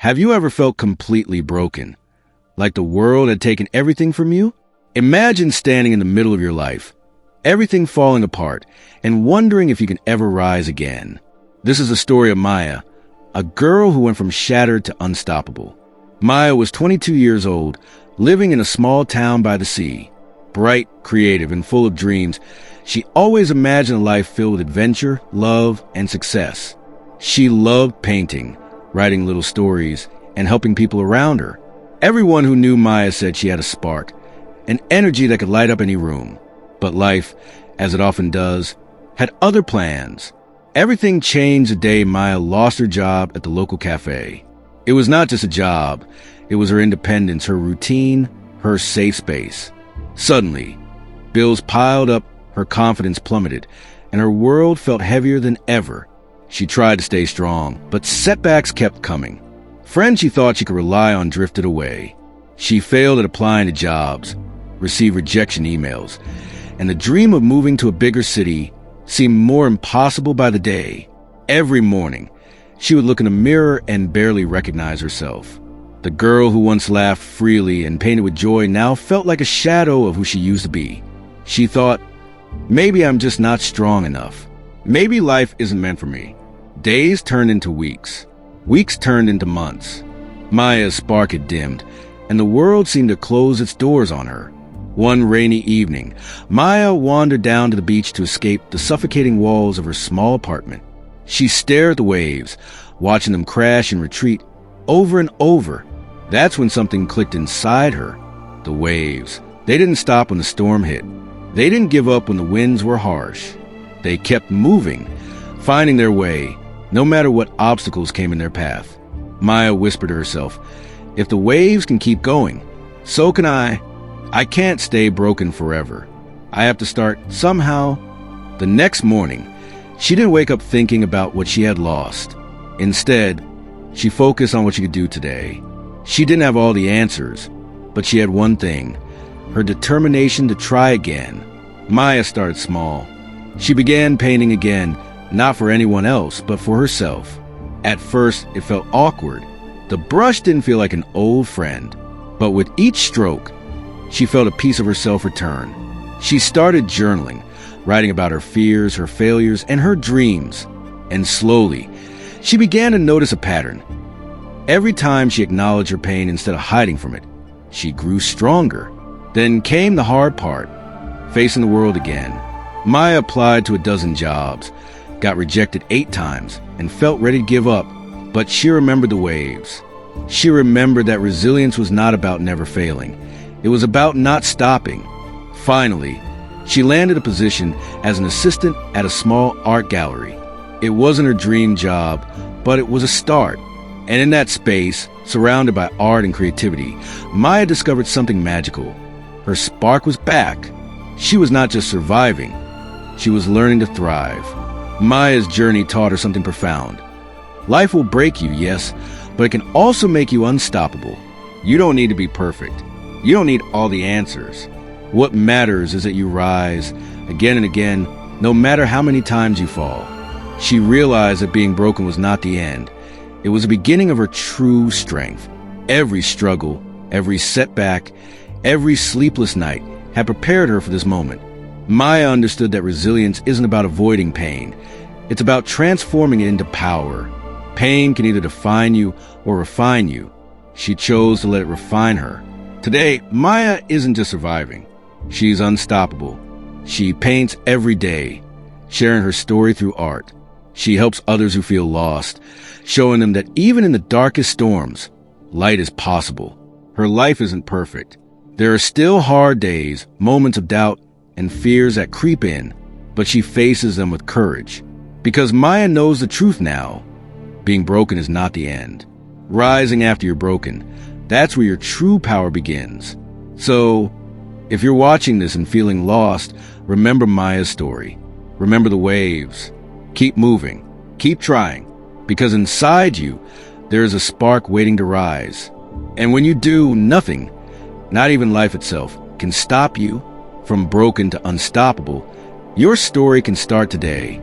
Have you ever felt completely broken? Like the world had taken everything from you? Imagine standing in the middle of your life, everything falling apart, and wondering if you can ever rise again. This is the story of Maya, a girl who went from shattered to unstoppable. Maya was 22 years old, living in a small town by the sea. Bright, creative, and full of dreams, she always imagined a life filled with adventure, love, and success. She loved painting, writing little stories, and helping people around her. Everyone who knew Maya said she had a spark, an energy that could light up any room. But life, as it often does, had other plans. Everything changed the day Maya lost her job at the local cafe. It was not just a job. It was her independence, her routine, her safe space. Suddenly, bills piled up, her confidence plummeted, and her world felt heavier than ever. She tried to stay strong, but setbacks kept coming. Friends she thought she could rely on drifted away. She failed at applying to jobs, received rejection emails, and the dream of moving to a bigger city seemed more impossible by the day. Every morning, she would look in a mirror and barely recognize herself. The girl who once laughed freely and painted with joy now felt like a shadow of who she used to be. She thought, maybe I'm just not strong enough. Maybe life isn't meant for me. Days turned into weeks. Weeks turned into months. Maya's spark had dimmed, and the world seemed to close its doors on her. One rainy evening, Maya wandered down to the beach to escape the suffocating walls of her small apartment. She stared at the waves, watching them crash and retreat over and over. That's when something clicked inside her. The waves. They didn't stop when the storm hit. They didn't give up when the winds were harsh. They kept moving, finding their way, no matter what obstacles came in their path. Maya whispered to herself, if the waves can keep going, so can I. I can't stay broken forever. I have to start somehow. The next morning, she didn't wake up thinking about what she had lost. Instead, she focused on what she could do today. She didn't have all the answers, but she had one thing, her determination to try again. Maya started small. She began painting again, not for anyone else, but for herself. At first, it felt awkward. The brush didn't feel like an old friend. But with each stroke, she felt a piece of herself return. She started journaling, writing about her fears, her failures, and her dreams. And slowly, she began to notice a pattern. Every time she acknowledged her pain instead of hiding from it, she grew stronger. Then came the hard part, facing the world again. Maya applied to a dozen jobs, got rejected 8 times, and felt ready to give up. But she remembered the waves. She remembered that resilience was not about never failing. It was about not stopping. Finally, she landed a position as an assistant at a small art gallery. It wasn't her dream job, but it was a start. And in that space, surrounded by art and creativity, Maya discovered something magical. Her spark was back. She was not just surviving. She was learning to thrive. Maya's journey taught her something profound. Life will break you, yes, but it can also make you unstoppable. You don't need to be perfect. You don't need all the answers. What matters is that you rise again and again, no matter how many times you fall. She realized that being broken was not the end. It was the beginning of her true strength. Every struggle, every setback, every sleepless night had prepared her for this moment. Maya understood that resilience isn't about avoiding pain. It's about transforming it into power. Pain can either define you or refine you. She chose to let it refine her. Today, Maya isn't just surviving. She's unstoppable. She paints every day, sharing her story through art. She helps others who feel lost, showing them that even in the darkest storms, light is possible. Her life isn't perfect. There are still hard days, moments of doubt, and fears that creep in, but she faces them with courage. Because Maya knows the truth now. Being broken is not the end. Rising after you're broken, that's where your true power begins. So, if you're watching this and feeling lost, remember Maya's story. Remember the waves. Keep moving. Keep trying. Because inside you, there is a spark waiting to rise. And when you do, nothing, not even life itself, can stop you from broken to unstoppable. Your story can start today.